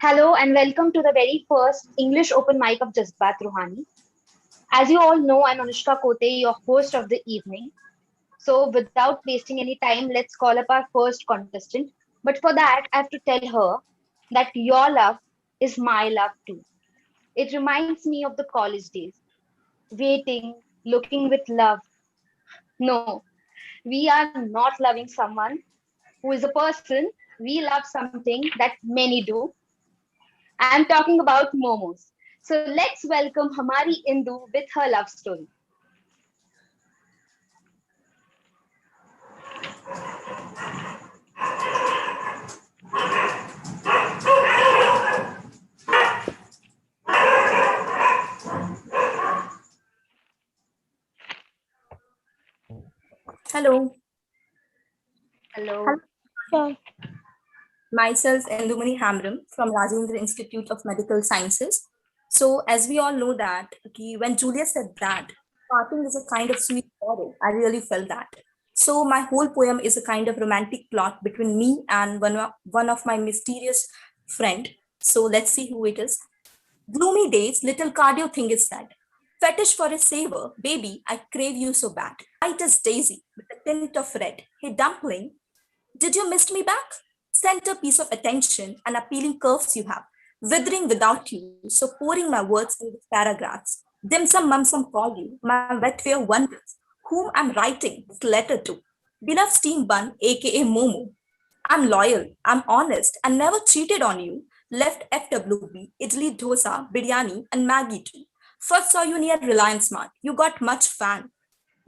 Hello and welcome to the very first English open mic of Jazbat Roohani. As you all know, I'm Anushka Kote, your host of the evening. So, without wasting any time, let's call up our first contestant. But for that, I have to tell her that your love is my love too. It reminds me of the college days, waiting, looking with love. No, we are not loving someone who is a person. We love something that many do. I'm talking about momos. So let's welcome Hamari Indu with her love story. Hello, Hello. Sure. myself Indumani Hamram from Rajendra Institute of Medical Sciences. So, as we all know that when Julia said that parting is a kind of sweet sorrow, I really felt that. So, my whole poem is a kind of romantic plot between me and one of my mysterious friend. So, let's see who it is. Gloomy days, little cardio thing is said. Fetish for a saver, baby, I crave you so bad. White as daisy with a tint of red. Hey, dumpling, did you miss me back? Centerpiece of attention and appealing curves you have, withering without you, so pouring my words into paragraphs. Dim sum mum sum call you, my wet fear wonders, whom I'm writing this letter to. Beloved steam bun, aka Momo. I'm loyal, I'm honest, and never cheated on you. Left FWB, idli dosa, biryani, and Maggie too. First saw you near Reliance Mart. You got much fan.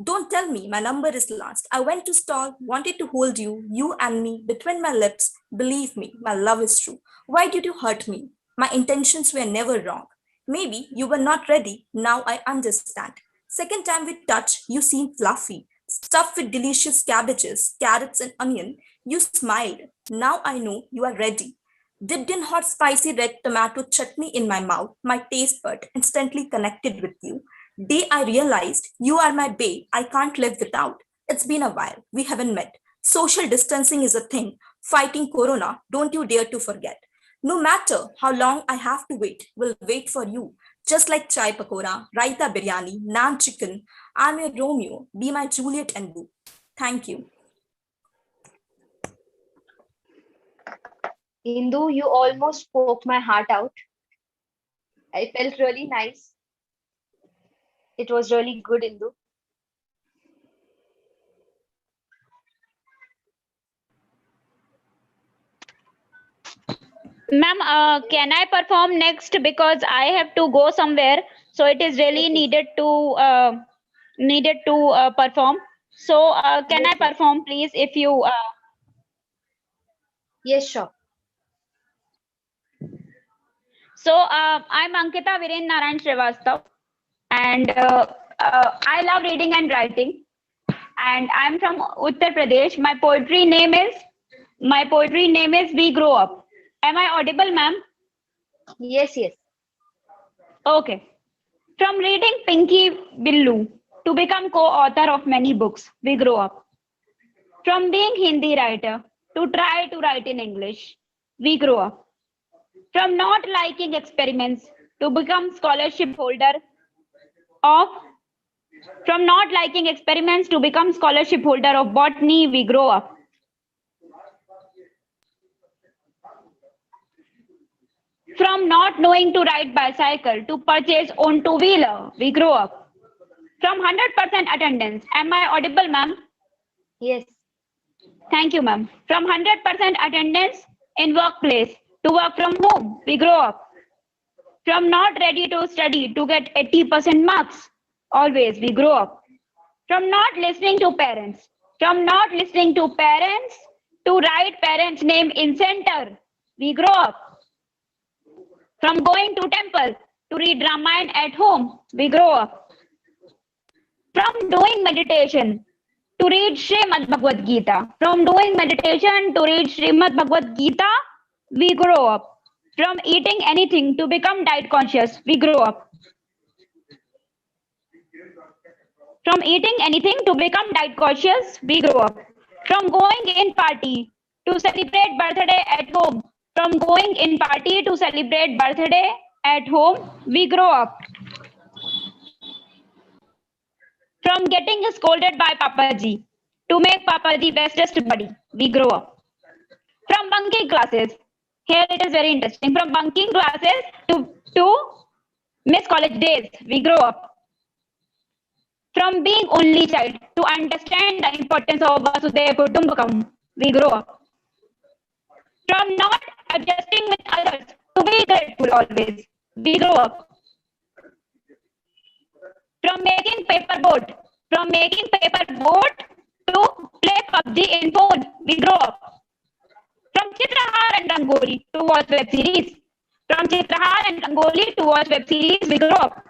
Don't tell me my number is last. I went to stall, wanted to hold you, you and me, between my lips. Believe me, my love is true. Why did you hurt me? My intentions were never wrong. Maybe you were not ready. Now I understand. Second time we touch, you seemed fluffy, stuffed with delicious cabbages, carrots, and onion. You smiled. Now I know you are ready. Dipped in hot, spicy red tomato chutney in my mouth, my taste bud instantly connected with you. Day I realized you are my babe I can't live without. It's been a while. We haven't met. Social distancing is a thing. Fighting corona, don't you dare to forget. No matter how long I have to wait, we'll wait for you. Just like chai pakora, raita biryani, naan chicken. I'm your Romeo. Be my Juliet and boo. Thank you. Indu, you almost spoke my heart out. I felt really nice. It was really good, Indu. Ma'am, can I perform next because I have to go somewhere, so it is Yes, really yes. needed to perform. So can I Yes, yes. perform, please? If you Yes, sure. so I'm Ankita Viren Narayan Srivastav, and I love reading and writing. And I'm from Uttar Pradesh. My poetry name is We Grow Up. Am I audible, ma'am? Yes, yes. Okay. From reading Pinky Billu to become co-author of many books, we grow up. From being Hindi writer to try to write in English, we grow up. From not liking experiments to become scholarship holder of from not liking experiments to become scholarship holder of botany, we grow up. From not knowing to ride bicycle to purchase own two-wheeler, we grow up. From 100% attendance, am I audible, ma'am? Yes. Thank you, ma'am. From 100% attendance in workplace to work from home, we grow up. From not ready to study to get 80% marks, always we grow up. From not listening to parents, to write parents' name in center, we grow up. From going to temple to read Ramayana at home, we grow up. From doing meditation to read Srimad Bhagavad Gita. From doing meditation to read Srimad Bhagavad Gita, we grow up. From eating anything to become diet conscious, we grow up. From eating anything to become diet conscious, we grow up. From going in party to celebrate birthday at home, From going in party to celebrate birthday at home, we grow up. From getting scolded by Papa Ji to make Papa Ji bestest buddy, we grow up. From bunking classes, here it is very interesting. From bunking classes to miss college days, we grow up. From being only child to understand the importance of Vasudhaiva Kutumbakam, we grow up. From not adjusting with others to be grateful always, we grow up. From making paper boat, from making paper boat to play PUBG in phone, we grow up. From Chitrahar and Rangoli to watch web series. From Chitrahar and Rangoli to watch web series, we grow up.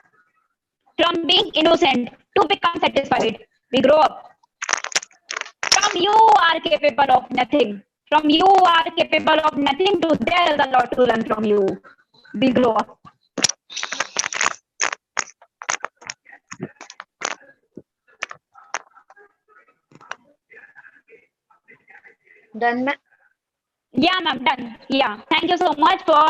From being innocent to become satisfied, we grow up. From you are capable of nothing. From you are capable of nothing to there is a lot to learn from you. We grow up. Done, ma'am? Yeah, ma'am, done. Yeah. Thank you so much for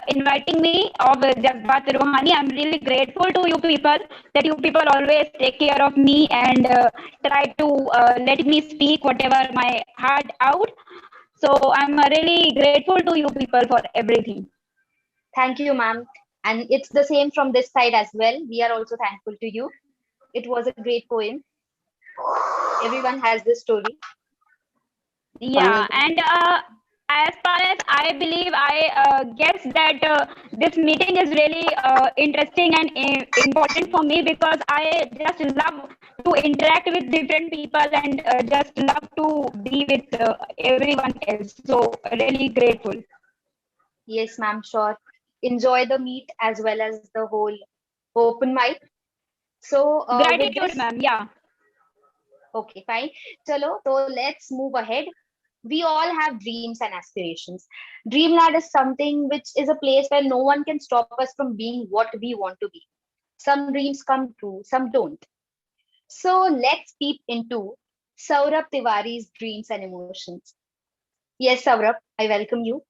inviting me of Jazbat Roohani. I'm really grateful to you people that you people always take care of me and try to let me speak whatever my heart out. So I'm really grateful to you people for everything. Thank you, ma'am. And it's the same from this side as well. We are also thankful to you. It was a great poem. Everyone has this story. Yeah, and as far as I believe, I guess that this meeting is really interesting and important for me because I just love to interact with different people and just love to be with everyone else. So really grateful. Yes, ma'am, sure. Enjoy the meet as well as the whole open mic. So, with Gratitude, this, ma'am. Yeah. okay, fine. Chalo, so let's move ahead. We all have dreams and aspirations. Dreamland is something which is a place where no one can stop us from being what we want to be. Some dreams come true, some don't. So let's peep into Saurabh Tiwari's dreams and emotions. Yes, Saurabh, I welcome you.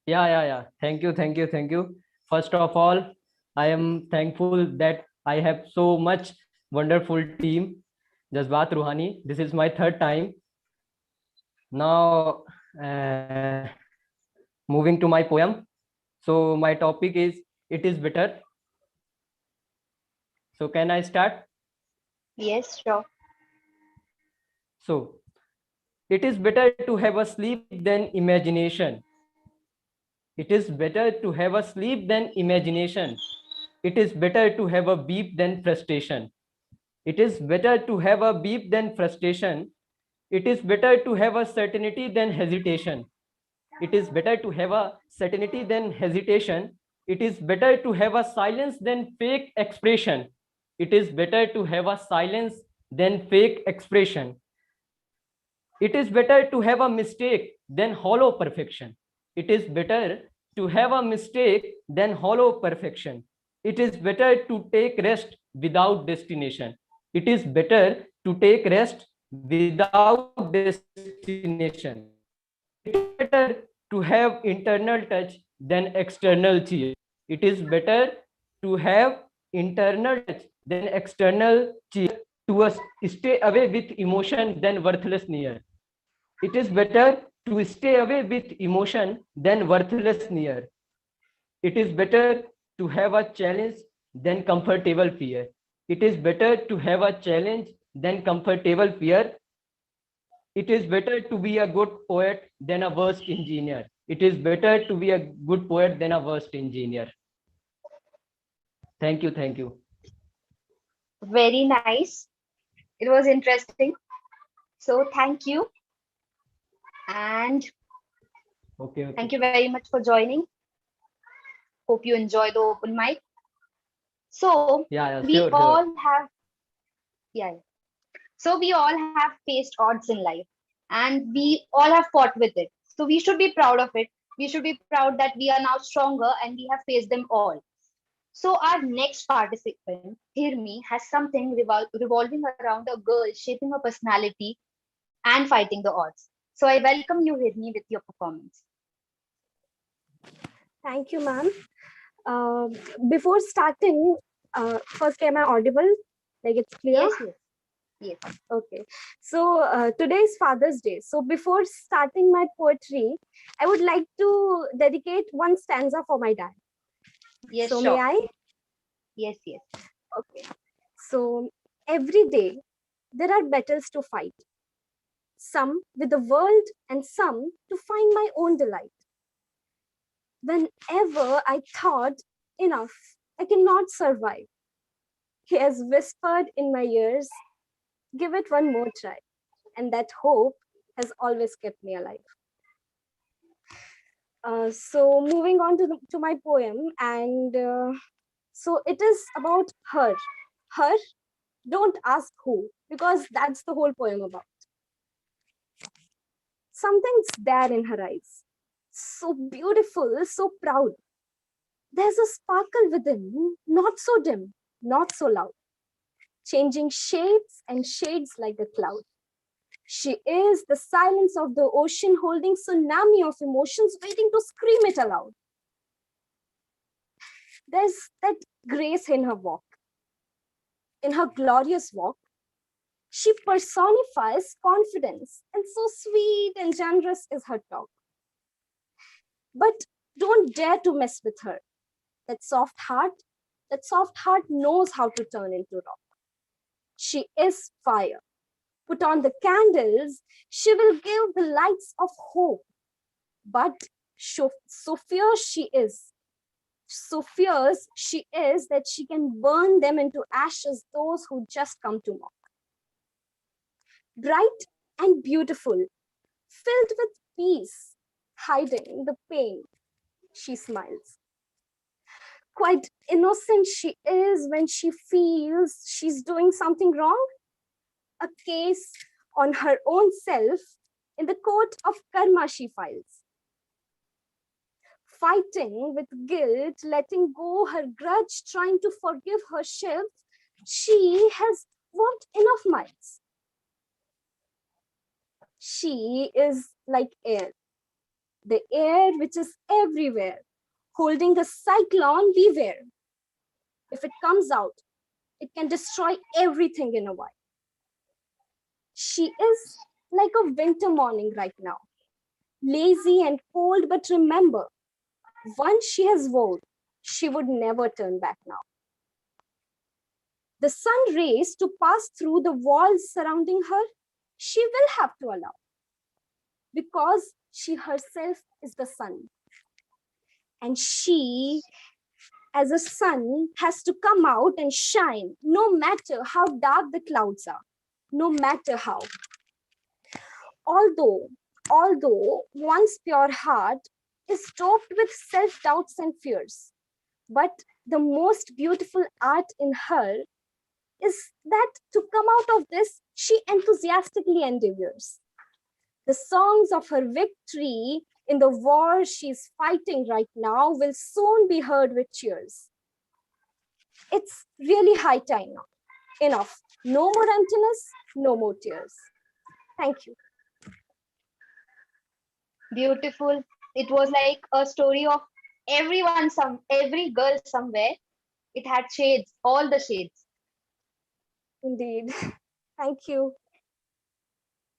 Yeah. Thank you, thank you, thank you. First of all, I am thankful that I have so much wonderful team. Jazbat Roohani. This is my third time. Now, moving to my poem. So my topic is "It is better." So can I start? Yes, sure. So it is better to have a sleep than imagination. It is better to have a sleep than imagination. It is better to have a beep than frustration. It is better to have a beep than frustration. It is better to have a certainty than hesitation. It is better to have a certainty than hesitation. It is better to have a silence than fake expression. It is better to have a silence than fake expression. It is better to have a mistake than hollow perfection. It is better to have a mistake than hollow perfection. It is better to take rest without destination. It is better to take rest without destination. It is better to have internal touch than external cheer. It is better to have internal touch than external cheer. To us, stay away with emotion than worthless near. It is better to stay away with emotion than worthless near. It is better to have a challenge than comfortable fear. It is better to have a challenge than comfortable fear. It is better to be a good poet than a worst engineer. It is better to be a good poet than a worst engineer. Thank you. Thank you. Very nice. It was interesting. So thank you. And Okay. thank you very much for joining. Hope you enjoy the open mic. So Yeah, we sure. all have, yeah. So we all have faced odds in life and we all have fought with it. So we should be proud of it. We should be proud that we are now stronger and we have faced them all. So our next participant, Hirmi, has something revolving around a girl shaping her personality and fighting the odds. So I welcome you, Hirni, with your performance. Thank you, ma'am. Uh, Before starting, first, am I audible? Like it's clear? Yes, yes, yes. Okay. So today is Father's Day. So before starting my poetry, I would like to dedicate one stanza for my dad. Yes, So may sure. I? Yes, yes. Okay. So every day there are battles to fight, some with the world and some to find my own delight. Whenever I thought, enough, I cannot survive, he has whispered in my ears, give it one more try. And that hope has always kept me alive. So moving on to my poem, and so it is about her. Her, don't ask who, because that's the whole poem about. Something's there in her eyes. So beautiful, so proud. There's a sparkle within, not so dim, not so loud, changing shapes and shades like a cloud. She is the silence of the ocean holding tsunami of emotions waiting to scream it aloud. There's that grace in her walk, in her glorious walk. She personifies confidence, and so sweet and generous is her talk. But don't dare to mess with her. That soft heart, that soft heart knows how to turn into rock. She is fire. Put on the candles, she will give the lights of hope. But so fierce she is that she can burn them into ashes, those who just come to mock. Bright and beautiful, filled with peace, hiding the pain, she smiles. Quite innocent she is when she feels she's doing something wrong. A case on her own self in the court of karma she files. Fighting with guilt, letting go her grudge, trying to forgive herself, she has walked enough miles. She is like air, the air which is everywhere, holding the cyclone, beware. If it comes out, it can destroy everything in a while. She is like a winter morning right now, lazy and cold, but remember, once she has vowed, she would never turn back now. The sun rays to pass through the walls surrounding her, she will have to allow, because she herself is the sun. And she, as a sun, has to come out and shine, no matter how dark the clouds are, no matter how. Although, although one's pure heart is doped with self-doubts and fears, but the most beautiful art in her is that to come out of this, she enthusiastically endeavors. The songs of her victory in the war she's fighting right now will soon be heard with cheers. It's really high time now. Enough. No more emptiness, no more tears. Thank you. Beautiful. It was like a story of every girl somewhere. It had shades, all the shades. Indeed. Thank you.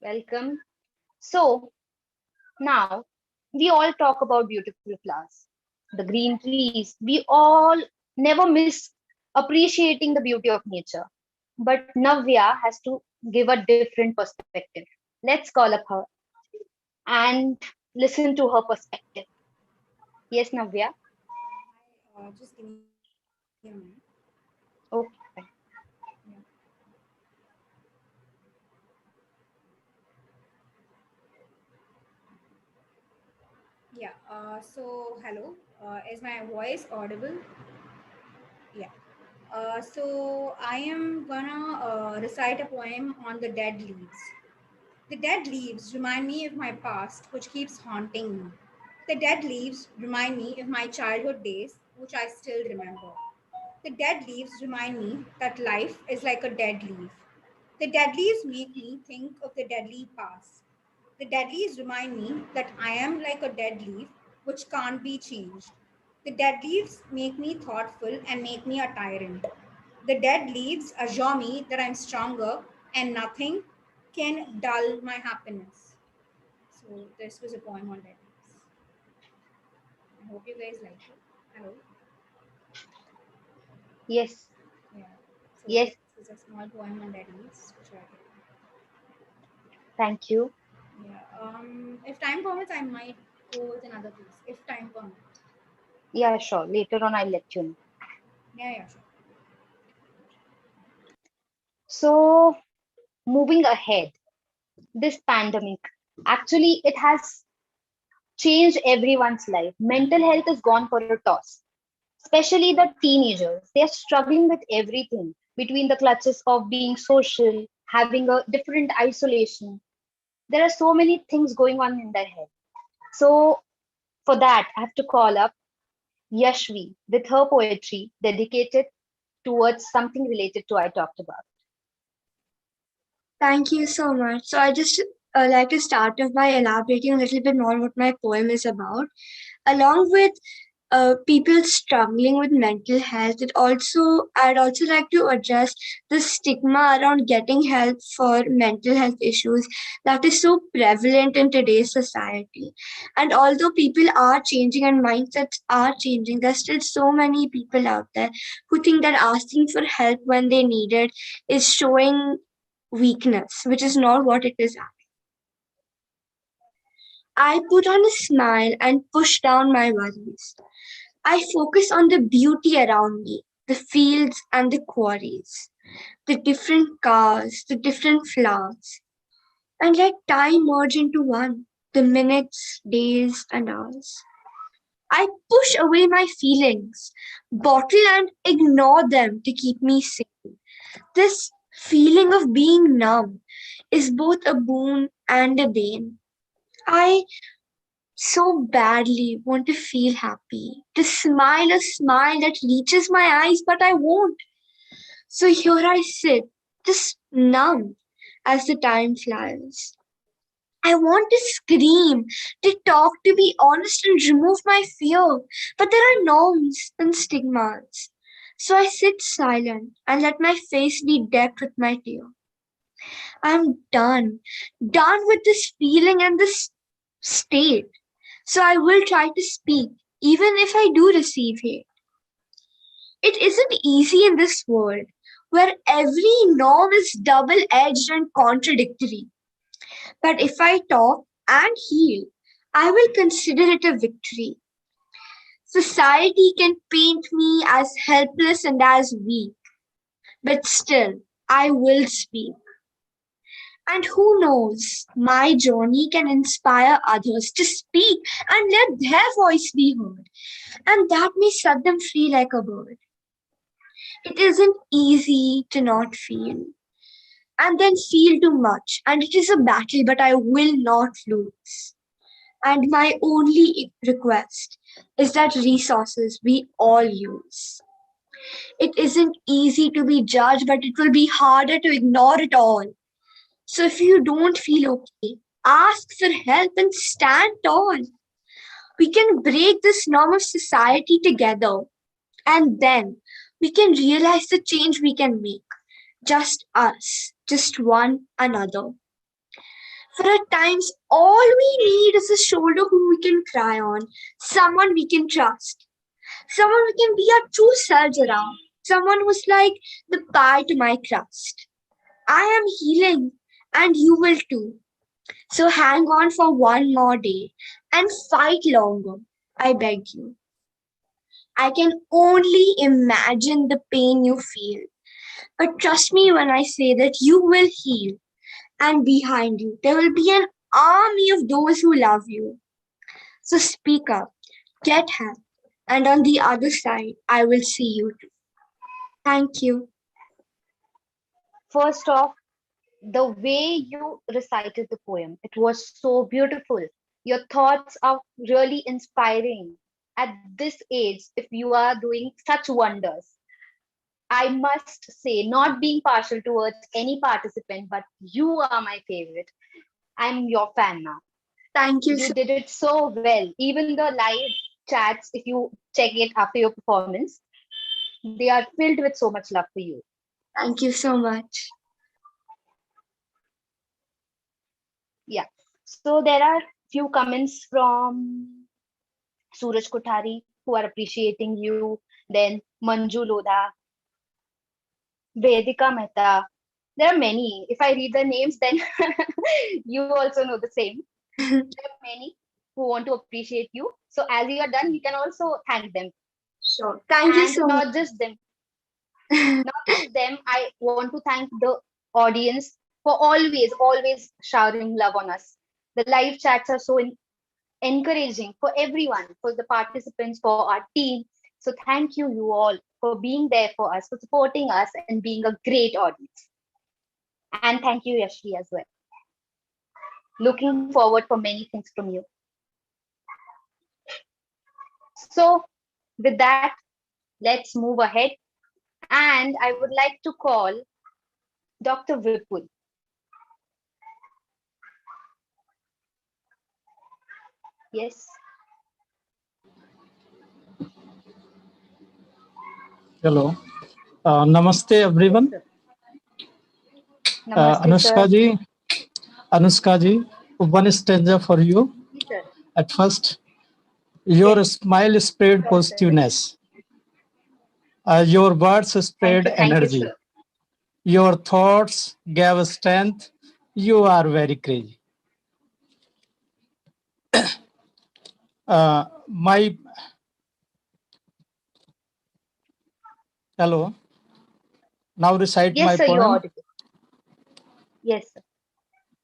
Welcome. So now we all talk about beautiful flowers, the green trees. We all never miss appreciating the beauty of nature. But Navya has to give a different perspective. Let's call up her and listen to her perspective. Yes, Navya. Just give me a minute. Okay. Yeah. So hello. Is my voice audible? Yeah. So I am gonna recite a poem on the dead leaves. The dead leaves remind me of my past, which keeps haunting me. The dead leaves remind me of my childhood days, which I still remember. The dead leaves remind me that life is like a dead leaf. The dead leaves make me think of the deadly past. The dead leaves remind me that I am like a dead leaf which can't be changed. The dead leaves make me thoughtful and make me a tyrant. The dead leaves assure me that I'm stronger and nothing can dull my happiness. So, this was a poem on dead leaves. I hope you guys liked it. Hello. Yes, Yeah. So, yes, this is a small poem on dead leaves, which I did. thank you. Yeah. If time permits, I might go with another piece. If time permits. Yeah, sure. Later on, I'll let you know. Yeah, yeah, sure. So, moving ahead, this pandemic actually it has changed everyone's life. Mental health is gone for a toss, especially the teenagers. They are struggling with everything between the clutches of being social, having a different isolation. There are so many things going on in their head. So, for that, I have to call up Yashvi with her poetry dedicated towards something related to I talked about. Thank you so much. So I just like to start off by elaborating a little bit more on what my poem is about. Along with people struggling with mental health, I'd also like to address the stigma around getting help for mental health issues that is so prevalent in today's society. And although people are changing and mindsets are changing, there's still so many people out there who think that asking for help when they need it is showing weakness, which is not what it is. I put on a smile and push down my worries. I focus on the beauty around me, the fields and the quarries, the different cars, the different flowers, and let time merge into one, the minutes, days, and hours. I push away my feelings, bottle and ignore them to keep me sane. This feeling of being numb is both a boon and a bane. I so badly want to feel happy, to smile a smile that reaches my eyes, but I won't. So here I sit, just numb as the time flies. I want to scream, to talk, to be honest and remove my fear, but there are norms and stigmas. So I sit silent and let my face be decked with my tear. I'm done with this feeling and this state. So I will try to speak, even if I do receive hate. It isn't easy in this world where every norm is double edged and contradictory. But if I talk and heal, I will consider it a victory. Society can paint me as helpless and as weak, but still, I will speak. And who knows, my journey can inspire others to speak and let their voice be heard, and that may set them free like a bird. It isn't easy to not feel, and then feel too much, and it is a battle, but I will not lose. And my only request is that resources we all use. It isn't easy to be judged, but it will be harder to ignore it all. So if you don't feel okay, ask for help and stand tall. We can break this norm of society together, and then we can realize the change we can make. Just us, just one another. For at times, all we need is a shoulder whom we can cry on, someone we can trust, someone we can be our true selves around, someone who's like the pie to my crust. I am healing, and you will too. So hang on for one more day and fight longer. I beg you. I can only imagine the pain you feel. But trust me when I say that you will heal, and behind you, there will be an army of those who love you. So speak up, get help, and on the other side, I will see you too. Thank you. First off, the way you recited the poem, it was so beautiful. Your thoughts are really inspiring. At this age, if you are doing such wonders, I must say, not being partial towards any participant, but you are my favorite. I'm your fan now. Thank you You so did it so well. Even the live chats, if you check it after your performance, they are filled with so much love for you. Thank you so much. Yeah. So there are few comments from Suraj Kothari who are appreciating you. Then Manju Lodha, Vedika Mehta. There are many. If I read the names, then you also know the same. There are many who want to appreciate you. So as you are done, you can also thank them. Sure. Thank you And so much. not just them, not just them. I want to thank the audience for always showering love on us. The live chats are so encouraging for everyone, for the participants, for our team. So thank you all for being there for us, for supporting us, and being a great audience. And thank you, Yashvi, as well. Looking forward for many things from you. So with that, let's move ahead. And I would like to call Dr. Vipul. Yes. Hello. Namaste, Yes, everyone. sir. Namaste, Anushka sir. ji, Anushka ji, one stanza for you. Yes, sir. At first, Yes. your smile spread Sure, sir. positiveness. Your words spread Thank you, energy. sir. Your thoughts gave strength. You are very crazy. My hello. Now recite Yes, my sir, you're poem. audible. Yes, sir.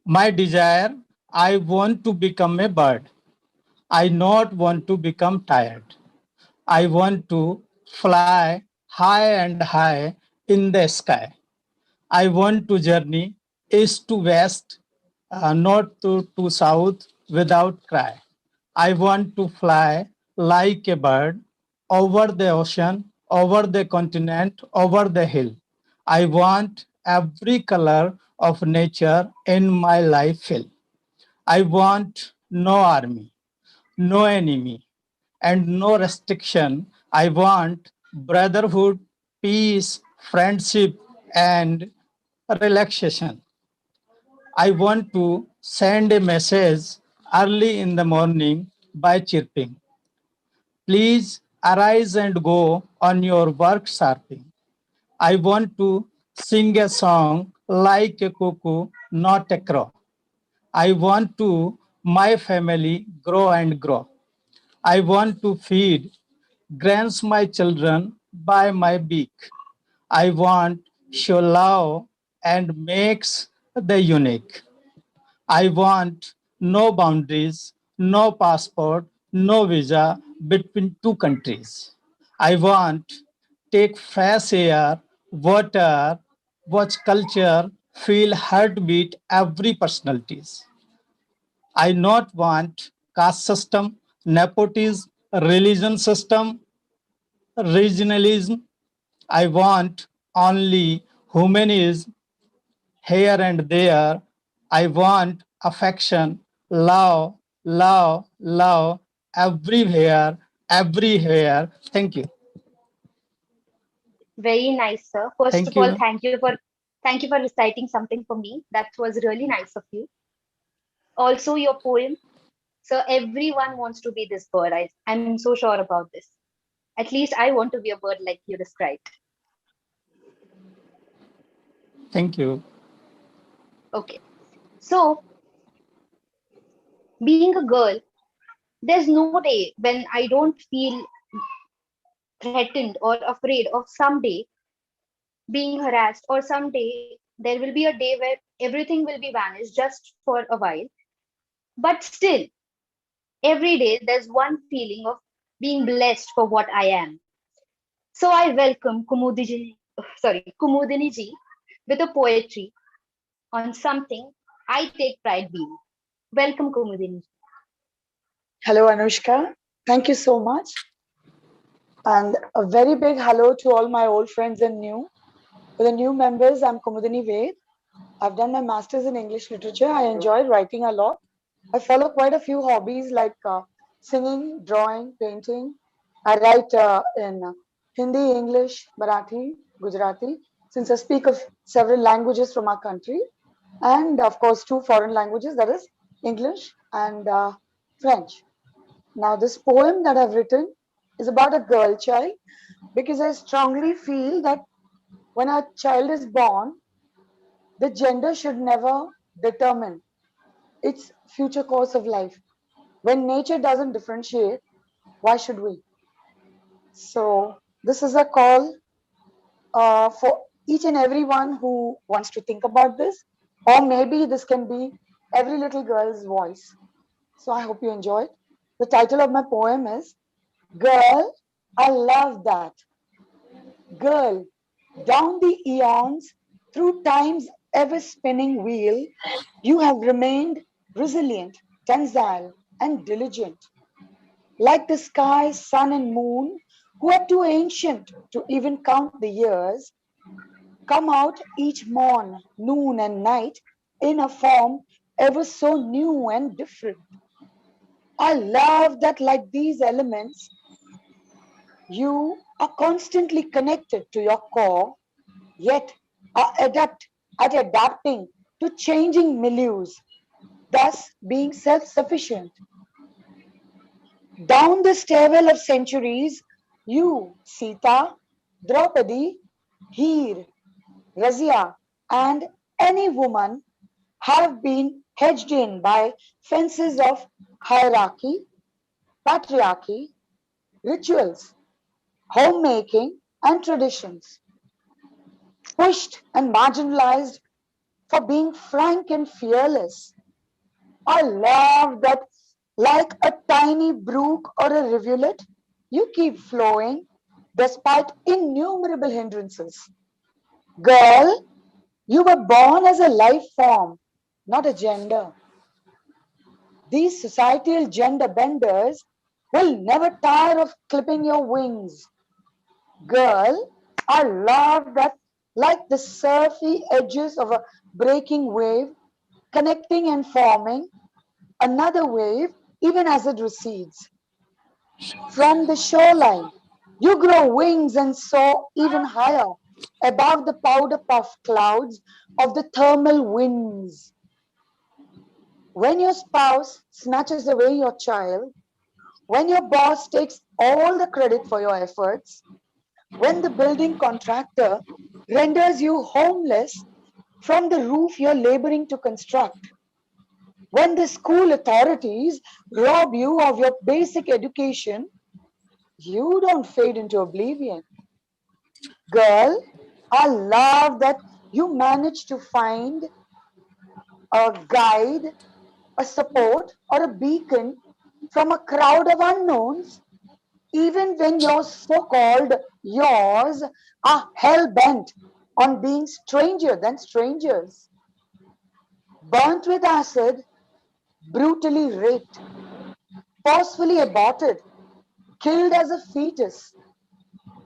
My desire. I want to become a bird. I not want to become tired. I want to fly high and high in the sky. I want to journey east to west, north to south without cry. I want to fly like a bird over the ocean, over the continent, over the hill. I want every color of nature in my life fill. I want no army, no enemy, and no restriction. I want brotherhood, peace, friendship, and relaxation. I want to send a message early in the morning by chirping. Please arise and go on your work sharping. I want to sing a song like a cuckoo, not a crow. I want to my family grow and grow. I want to feed, grants my children by my beak. I want show love and makes the unique. I want no boundaries, no passport, no visa between two countries. I want take fresh air, water, watch culture, feel heartbeat every personalities. I not want caste system, nepotism, religion system, regionalism. I want only humanism here and there. I want affection, love, love, love everywhere, everywhere. Thank you. Very nice, sir. First Thank of all, you. thank you for reciting something for me. That was really nice of you. Also, your poem. So everyone wants to be this bird. I'm so sure about this. At least I want to be a bird like you described. Thank you. Okay. So being a girl, there's no day when I don't feel threatened or afraid of someday being harassed, or someday there will be a day where everything will be vanished just for a while. But still, every day there's one feeling of being blessed for what I am. So I welcome Kumudini ji with a poetry on something I take pride being. Welcome, Kumudini. Hello, Anushka. Thank you so much. And a very big hello to all my old friends and new. For the new members, I'm Kumudini Ved. I've done my master's in English literature. I enjoy writing a lot. I follow quite a few hobbies like singing, drawing, painting. I write in Hindi, English, Marathi, Gujarati, since I speak of several languages from our country, and of course, two foreign languages, that is English and French. Now, this poem that I've written is about a girl child because I strongly feel that when a child is born, the gender should never determine its future course of life. When nature doesn't differentiate, why should we? So, this is a call for each and everyone who wants to think about this, or maybe this can be every little girl's voice. So, I hope you enjoyed. The title of my poem is Girl, I Love That. Girl, down the eons, through time's ever spinning wheel, you have remained resilient, tensile, and diligent. Like the sky, sun, and moon, who are too ancient to even count the years, come out each morn, noon, and night in a form ever so new and different. I love that, like these elements, you are constantly connected to your core, yet are adept at adapting to changing milieus, thus being self sufficient. Down the stairwell of centuries, you, Sita, Draupadi, Heer, Razia, and any woman have been hedged in by fences of hierarchy, patriarchy, rituals, homemaking, and traditions, pushed and marginalized for being frank and fearless. I love that, like a tiny brook or a rivulet, you keep flowing despite innumerable hindrances. Girl, you were born as a life form, not a gender. These societal gender benders will never tire of clipping your wings. Girl, I love that, like the surfy edges of a breaking wave, connecting and forming another wave even as it recedes. From the shoreline, you grow wings and soar even higher above the powder puff clouds of the thermal winds. When your spouse snatches away your child, when your boss takes all the credit for your efforts, when the building contractor renders you homeless from the roof you're laboring to construct, when the school authorities rob you of your basic education, you don't fade into oblivion. Girl, I love that you manage to find a guide, a support, or a beacon from a crowd of unknowns, even when your so called yours are hell bent on being stranger than strangers. Burnt with acid, brutally raped, forcefully aborted, killed as a fetus,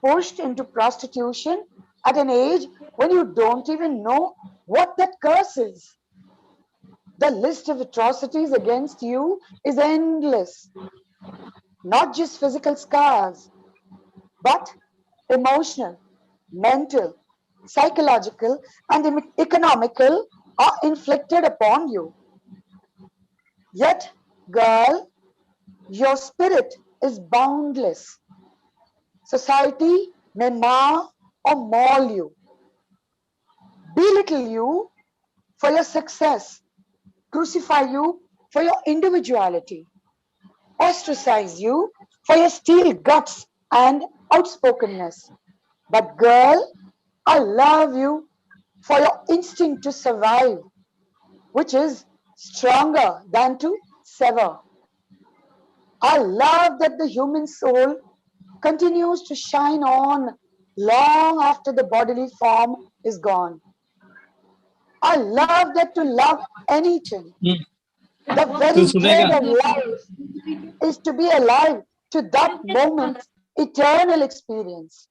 pushed into prostitution at an age when you don't even know what that curse is. The list of atrocities against you is endless. Not just physical scars, but emotional, mental, psychological, and economical are inflicted upon you. Yet, girl, your spirit is boundless. Society may mar or maul you, belittle you for your success, crucify you for your individuality, ostracize you for your steel guts and outspokenness. But, girl, I love you for your instinct to survive, which is stronger than to sever. I love that the human soul continues to shine on long after the bodily form is gone. I love that to love anything, the तू very thread सुनेगा of life, is to be alive to that moment's eternal experience.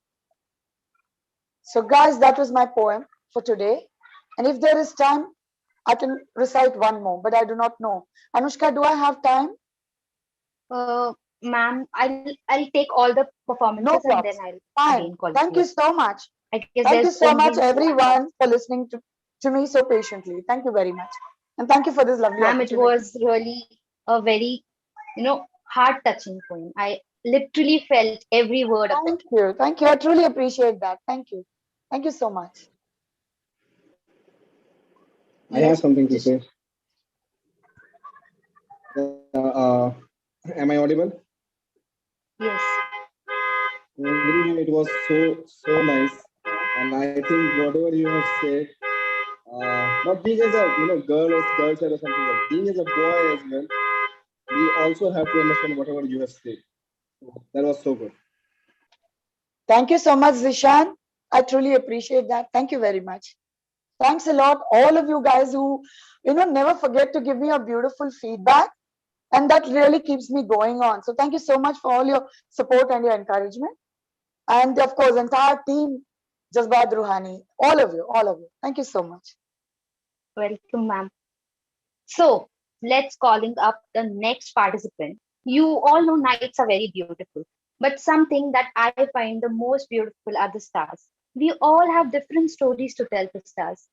So, guys, that was my poem for today. And if there is time, I can recite one more, but I do not know. Anushka, do I have time? Uh, Ma'am, I'll take all the performances No and then props. I'll again Fine. call to Thank you. you so much. I guess Thank there's you so only much, one. everyone, for listening to me so patiently. Thank you very much. And thank you for this lovely Ma'am, it opportunity. was really a very, heart-touching poem. I literally felt every word of it. Thank you. Thank you. I truly appreciate that. Thank you. Thank you so much. I have Yes, something to just say. Yeah, am I audible? yes. Everyone, it was so nice, and I think whatever you have said, not being as a girl side or something else, being as a boy as well, we also have to understand whatever you have said. So that was so good. Thank you so much, Zishan. I truly appreciate that. Thank you very much. Thanks a lot, all of you guys who, never forget to give me a beautiful feedback. And that really keeps me going on. So thank you so much for all your support and your encouragement. And of course, entire team, Jazbat Roohani, all of you, all of you. Thank you so much. Welcome, ma'am. So let's calling up the next participant. You all know nights are very beautiful, but something that I find the most beautiful are the stars. We all have different stories to tell to stars.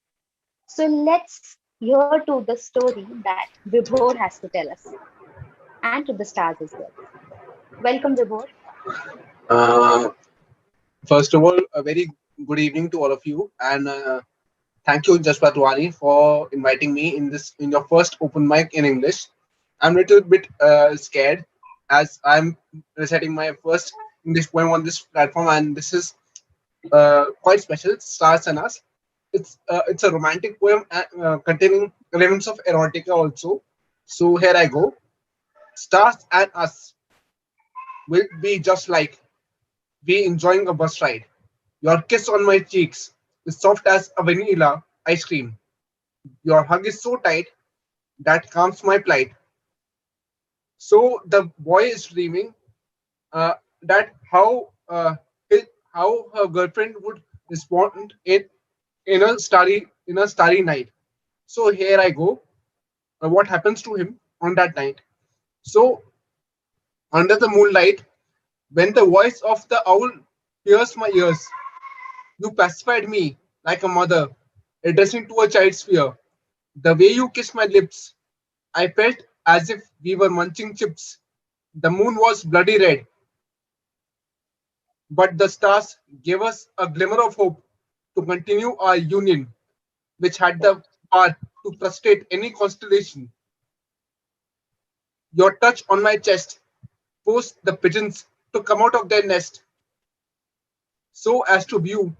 So let's hear to the story that Vibhor has to tell us and to the stars as well. Welcome, Vibhor. Uh, First of all, a very good evening to all of you, and thank you, Jazbat Roohani, for inviting me in your first open mic in English. I'm a little bit scared as I'm reciting my first English poem on this platform, and this is quite special. Stars and Us. It's a romantic poem containing elements of erotica also. So here I go. Stars and Us will be just like we enjoying a bus ride. Your kiss on my cheeks is soft as a vanilla ice cream. Your hug is so tight that calms my plight. So the boy is dreaming uh, that his, how her girlfriend would respond in a starry night. So here I go. What happens to him on that night? So under the moonlight, when the voice of the owl pierced my ears, you pacified me like a mother addressing to a child's fear. The way you kissed my lips, I felt as if we were munching chips. The moon was bloody red, but the stars gave us a glimmer of hope to continue our union, which had the power to frustrate any constellation. Your touch on my chest forced the pigeons to come out of their nest so as to view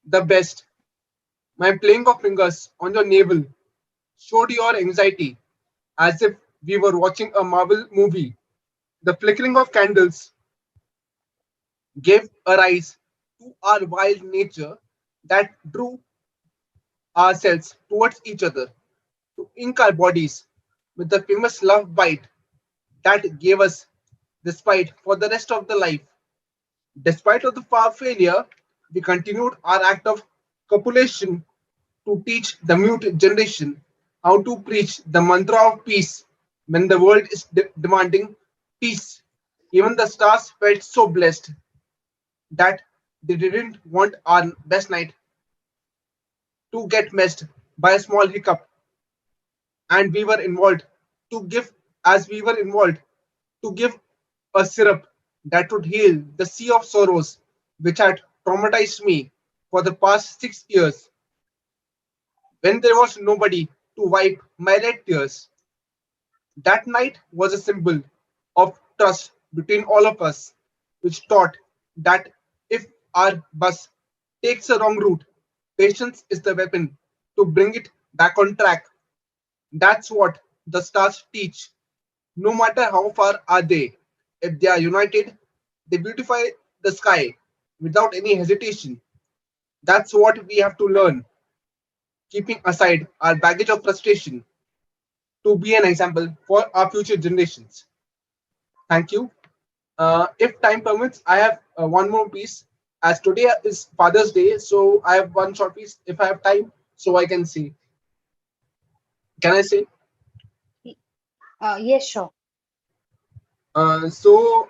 the best. My playing of fingers on your navel showed your anxiety as if we were watching a Marvel movie. The flickering of candles gave a rise to our wild nature that drew ourselves towards each other, to ink our bodies with the famous love bite that gave us despite for the rest of the life. Despite of the far failure, we continued our act of copulation to teach the mute generation how to preach the mantra of peace when the world is demanding peace. Even the stars felt so blessed that they didn't want our best night to get messed by a small hiccup, and we were involved to give as we were involved to give a syrup that would heal the sea of sorrows which had traumatized me for the past 6 years when there was nobody to wipe my red tears. That night was a symbol of trust between all of us, which taught that if our bus takes a wrong route, patience is the weapon to bring it back on track. That's what the stars teach. No matter how far are they, if they are united, they beautify the sky without any hesitation. That's what we have to learn, keeping aside our baggage of frustration to be an example for our future generations. Thank you. If time permits, I have one more piece. As today is Father's Day, so I have one short piece if I have time. so I can see. Can I say? Yes, sure. So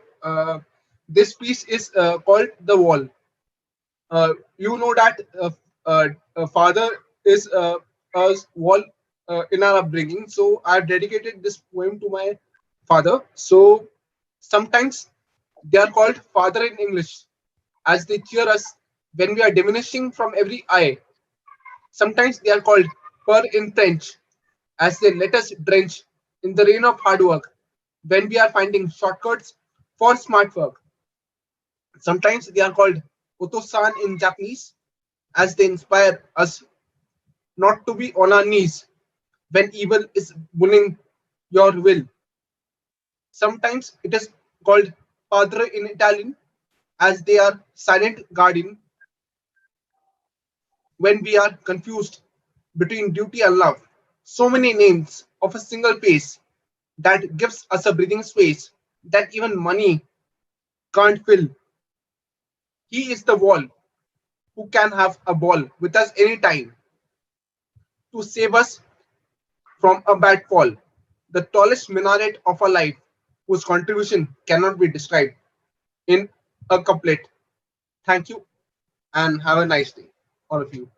this piece is called The Wall. You know that a father is a wall in our upbringing. So I've dedicated this poem to my father. So sometimes they are called father in English, as they cheer us when we are diminishing from every eye. Sometimes they are called per in French, as they let us drench in the rain of hard work when we are finding shortcuts for smart work. Sometimes they are called Otosan in Japanese, as they inspire us not to be on our knees when evil is bullying your will. Sometimes it is called Padre in Italian, as they are silent guardian when we are confused between duty and love. So many names of a single face that gives us a breathing space that even money can't fill. He is the wall who can have a ball with us anytime to save us from a bad fall. The tallest minaret of our life, whose contribution cannot be described in a couplet. Thank you and have a nice day, all of you.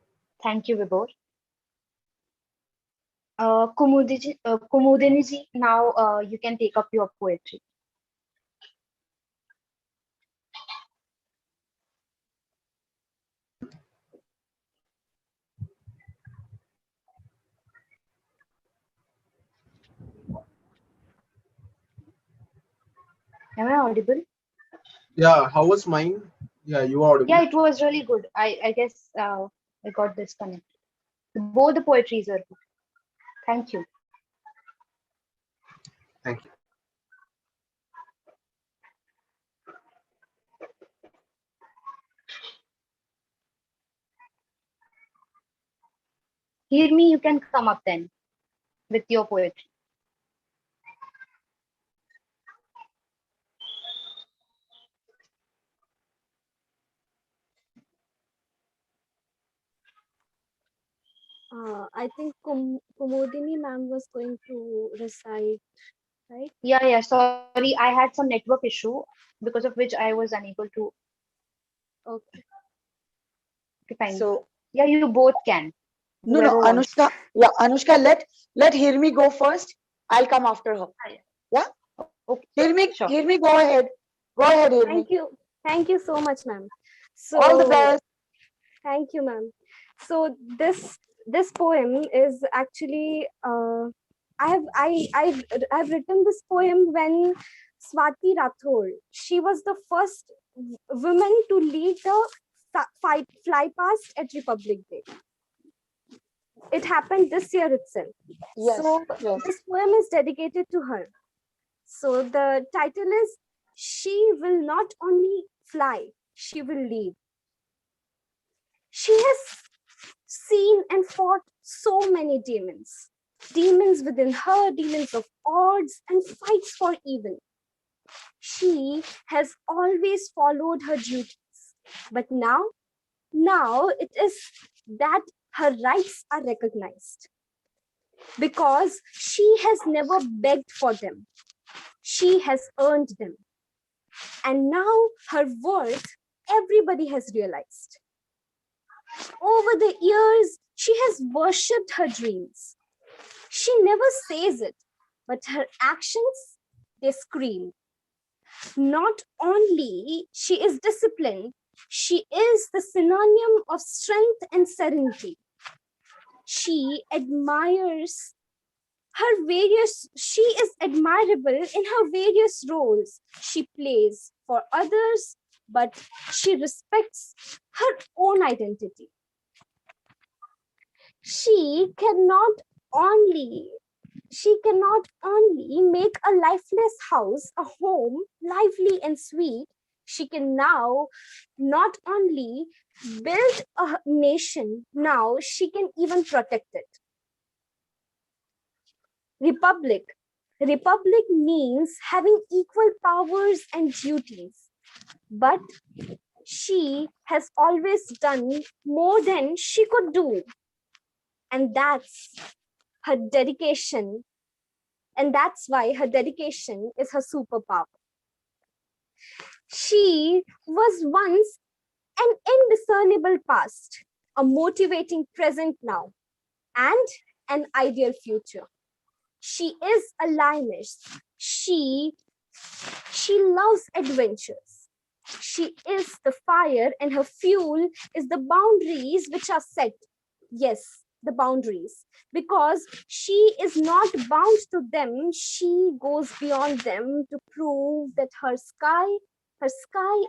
Thank you, Vibhor. Kumudini ji, now you can take up your poetry. Am I audible? Yeah, how was mine? Yeah, you are audible. Yeah, it was really good. I guess I got disconnected. Both the poetries are good. Thank you. Thank you. Hear me, you can come up then with your poetry. I think Kumodini ma'am was going to recite, right? Yeah, sorry, I had some network issue because of which I was unable to. Okay. Okay, fine. So Yeah, you both can. no, Whoever wants. Anushka. Yeah, Anushka. Let Hear Me go first. I'll come after her. Yeah. Okay, Hear Me. sure. Hear Me. Go ahead. Go ahead. Hear Me. Thank you. Thank you so much, ma'am. All the So best. thank you, ma'am. So this poem is actually I've written this poem when Swati Rathore, she was the first woman to lead the fly past at Republic Day. It happened this year itself. Yes. So Yes. this poem is dedicated to her. So the title is She Will Not Only Fly, She Will Lead. She has seen and fought so many demons. Demons within her, demons of odds, and fights for evil. She has always followed her duties. But now it is that her rights are recognized. Because she has never begged for them. She has earned them. And now her worth, everybody has realized. Over the years, she has worshipped her dreams. She never says it, but her actions, they scream. Not only she is disciplined, she is the synonym of strength and serenity. She admires she is admirable in her various roles she plays for others, but she respects her own identity. She cannot only make a lifeless house a home lively and sweet. She can now not only build a nation, now she can even protect it. Republic means having equal powers and duties, but she has always done more than she could do. And her dedication, and that's why her dedication is her superpower. She was once an indiscernible past, a motivating present now, and an ideal future. She is a lioness. She loves adventures. She is the fire, and her fuel is the boundaries which are set. Yes, the boundaries. Because she is not bound to them, she goes beyond them to prove that her sky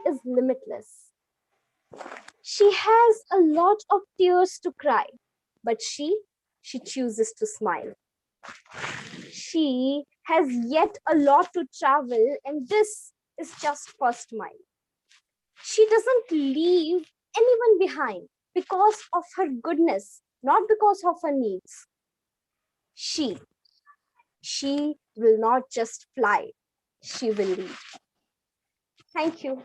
is limitless. She has a lot of tears to cry, but she chooses to smile. She has yet a lot to travel, and this is just first mile. She doesn't leave anyone behind because of her goodness, not because of her needs. She, she will not just fly, she will lead. Thank you.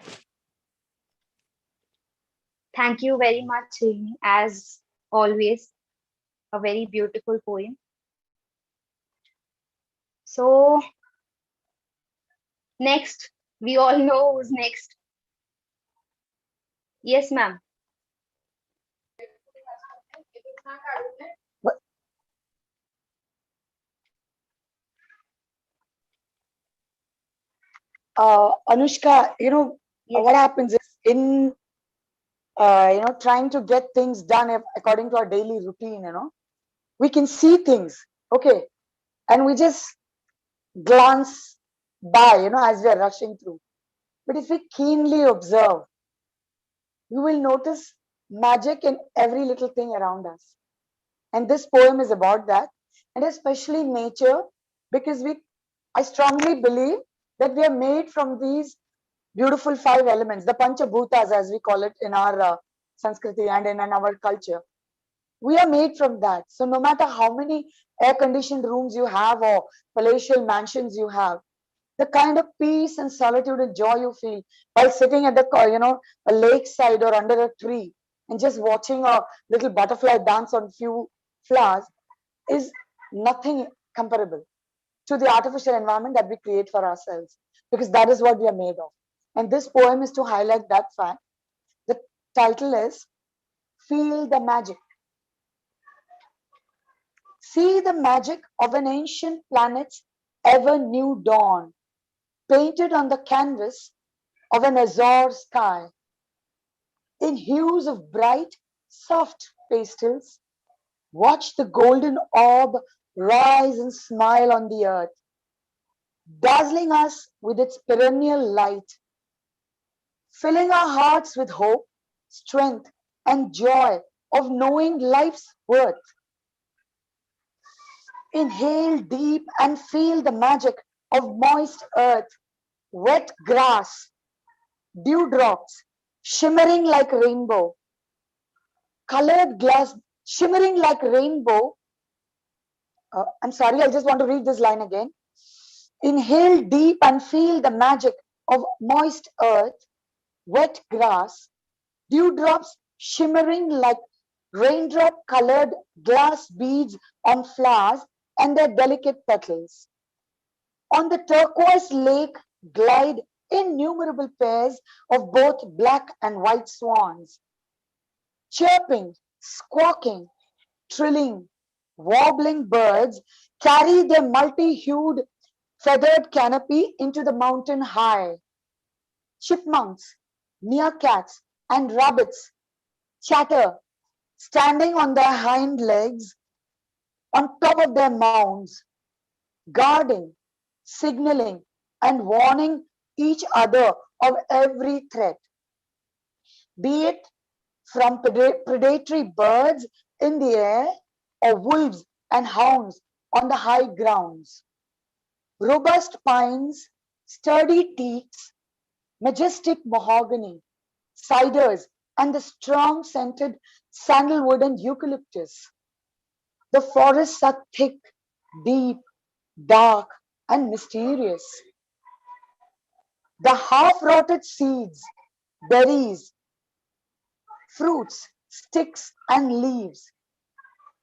Thank you very much, Rini. As always, a very beautiful poem. So, next, we all know who's next. Yes, ma'am. Anushka, Yes. what happens is in trying to get things done according to our daily routine, we can see things, okay, and we just glance by, as we are rushing through. But if we keenly observe, we will notice magic in every little thing around us. And this poem is about that, and especially nature, because I strongly believe that we are made from these beautiful five elements, the Panchabhutas, as we call it in our Sanskriti and in our culture. We are made from that. So no matter how many air-conditioned rooms you have or palatial mansions you have, the kind of peace and solitude and joy you feel while sitting at a lakeside or under a tree and just watching a little butterfly dance on few flowers is nothing comparable to the artificial environment that we create for ourselves, because that is what we are made of. And this poem is to highlight that fact. The title is Feel the Magic. See the magic of an ancient planet's ever new dawn, painted on the canvas of an azure sky, in hues of bright, soft pastels. Watch the golden orb rise and smile on the earth, dazzling us with its perennial light, filling our hearts with hope, strength, and joy of knowing life's worth. Inhale deep and feel the magic of moist earth, wet grass, dewdrops, shimmering like rainbow, colored glass, shimmering like rainbow. I'm sorry, I just want to read this line again. Inhale deep and feel the magic of moist earth, wet grass, dewdrops shimmering like raindrop colored glass beads on flowers and their delicate petals. On the turquoise lake glide innumerable pairs of both black and white swans, chirping, squawking, trilling, wobbling birds carry their multi-hued feathered canopy into the mountain high. Chipmunks, meerkats, and rabbits chatter, standing on their hind legs on top of their mounds, guarding, signaling, and warning each other of every threat, be it from predatory birds in the air or wolves and hounds on the high grounds. Robust pines, sturdy teaks, majestic mahogany, cedars, and the strong scented sandalwood and eucalyptus. The forests are thick, deep, dark, and mysterious. The half-rotted seeds, berries, fruits, sticks, and leaves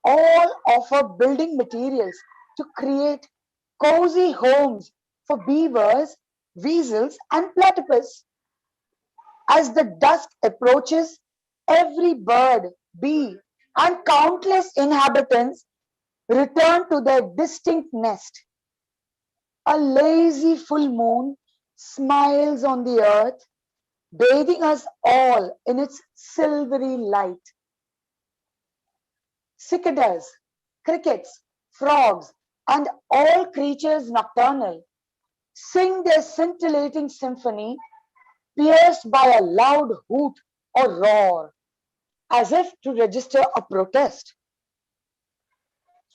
all offer building materials to create cozy homes for beavers, weasels, and platypus. As the dusk approaches, every bird, bee, and countless inhabitants return to their distinct nest. A lazy full moon smiles on the earth, bathing us all in its silvery light. Cicadas, crickets, frogs, and all creatures nocturnal sing their scintillating symphony, pierced by a loud hoot or roar, as if to register a protest.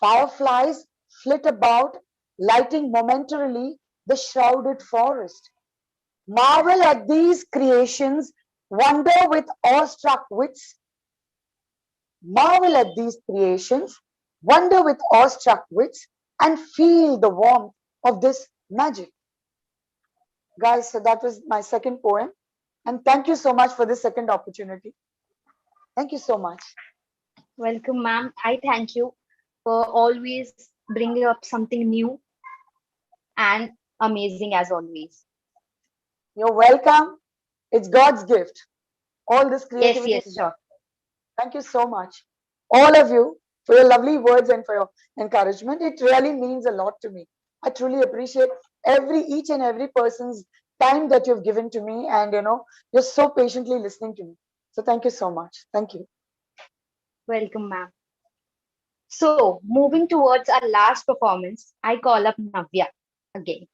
Fireflies flit about, lighting momentarily the shrouded forest. Marvel at these creations, wonder with awestruck wits. Marvel at these creations, wonder with awestruck wits, and feel the warmth of this magic. Guys, so that was my second poem. And thank you so much for this second opportunity. Thank you so much. Welcome, ma'am. I thank you for always bringing up something new and amazing as always. You're welcome. It's God's gift. All this Yes, creativity yes, is sure. Thank you so much, all of you, for your lovely words and for your encouragement. It really means a lot to me. I truly appreciate each and every person's time that you've given to me, and you're so patiently listening to me. So thank you so much. Thank you. Welcome, ma'am. So, moving towards our last performance, I call up Navya again.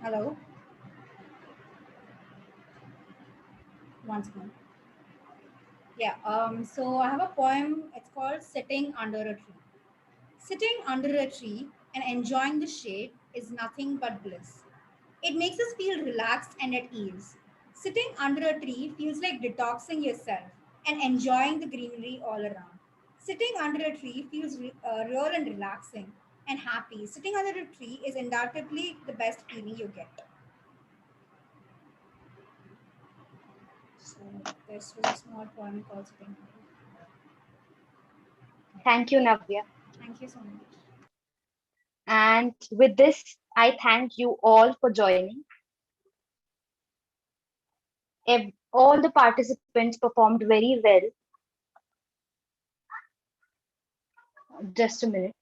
Hello. Once more. Yeah. So I have a poem. It's called "Sitting Under a Tree." Sitting under a tree and enjoying the shade is nothing but bliss. It makes us feel relaxed and at ease. Sitting under a tree feels like detoxing yourself and enjoying the greenery all around. Sitting under a tree feels real and relaxing and happy. Sitting under a tree is undoubtedly the best feeling you get. So this was a small poem called Sitting Under. Thank you, Navya. Thank you so much. And with this, I thank you all for joining. All the participants performed very well. Just a minute.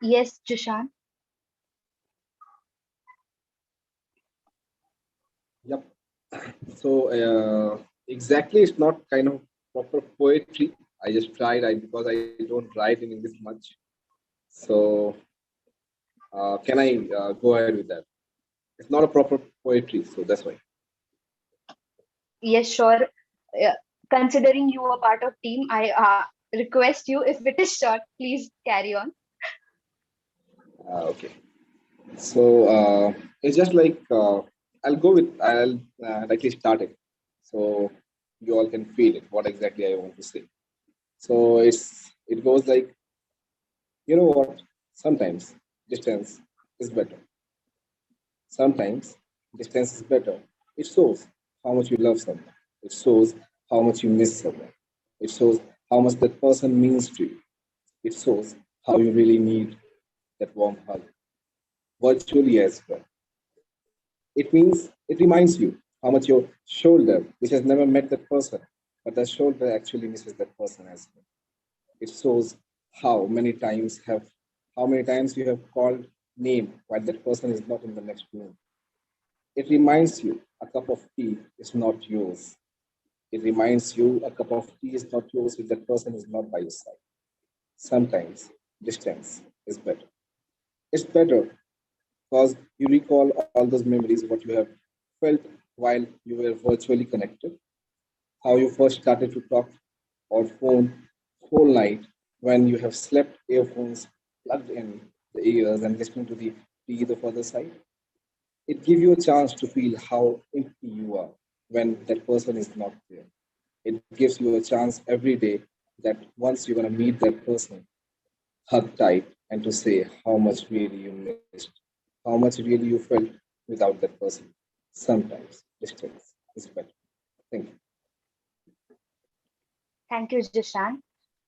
Yes, Jishan. Yep. So exactly, it's not kind of proper poetry. I just tried because I don't write in English much. So can I go ahead with that? It's not a proper poetry, so that's why. Yes, sure. Uh, Considering you are part of team, I request you, if it is short, please carry on. Okay. So it's just like I'll likely start it, so you all can feel it. What exactly I want to say. So it goes like, you know what? Sometimes distance is better. Sometimes distance is better. It shows how much you love someone. It shows how much you miss someone. It shows how much that person means to you. It shows how you really need that warm hug, virtually as well. It reminds you how much your shoulder, which has never met that person, but the shoulder actually misses that person as well. It shows how many times you have called name while that person is not in the next room. It reminds you a cup of tea is not yours. It reminds you a cup of tea is not yours if that person is not by your side. Sometimes distance is better. It's better because you recall all those memories, what you have felt while you were virtually connected, how you first started to talk or phone whole night when you have slept earphones plugged in the ears and listening to the breathe of other side. It gives you a chance to feel how empty you are when that person is not there. It gives you a chance every day that once you're going to meet that person, hug tight and to say how much really you missed, how much really you felt without that person. Sometimes distance is better. Thank you. Thank you, Jishan.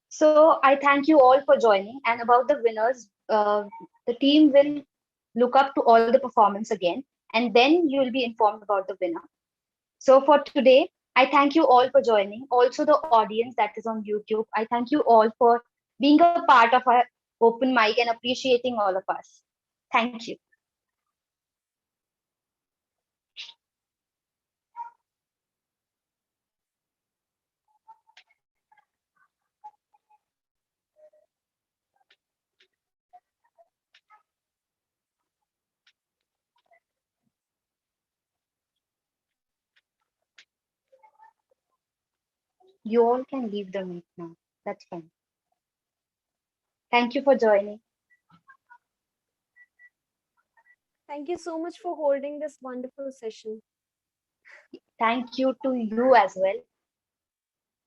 So I thank you all for joining. And about the winners, the team will look up to all the performance again, and then you will be informed about the winner. So for today, I thank you all for joining. Also, the audience that is on YouTube, I thank you all for being a part of our open mic and appreciating all of us. Thank you. You all can leave the meet now. That's fine. Thank you for joining. Thank you so much for holding this wonderful session. Thank you to you as well.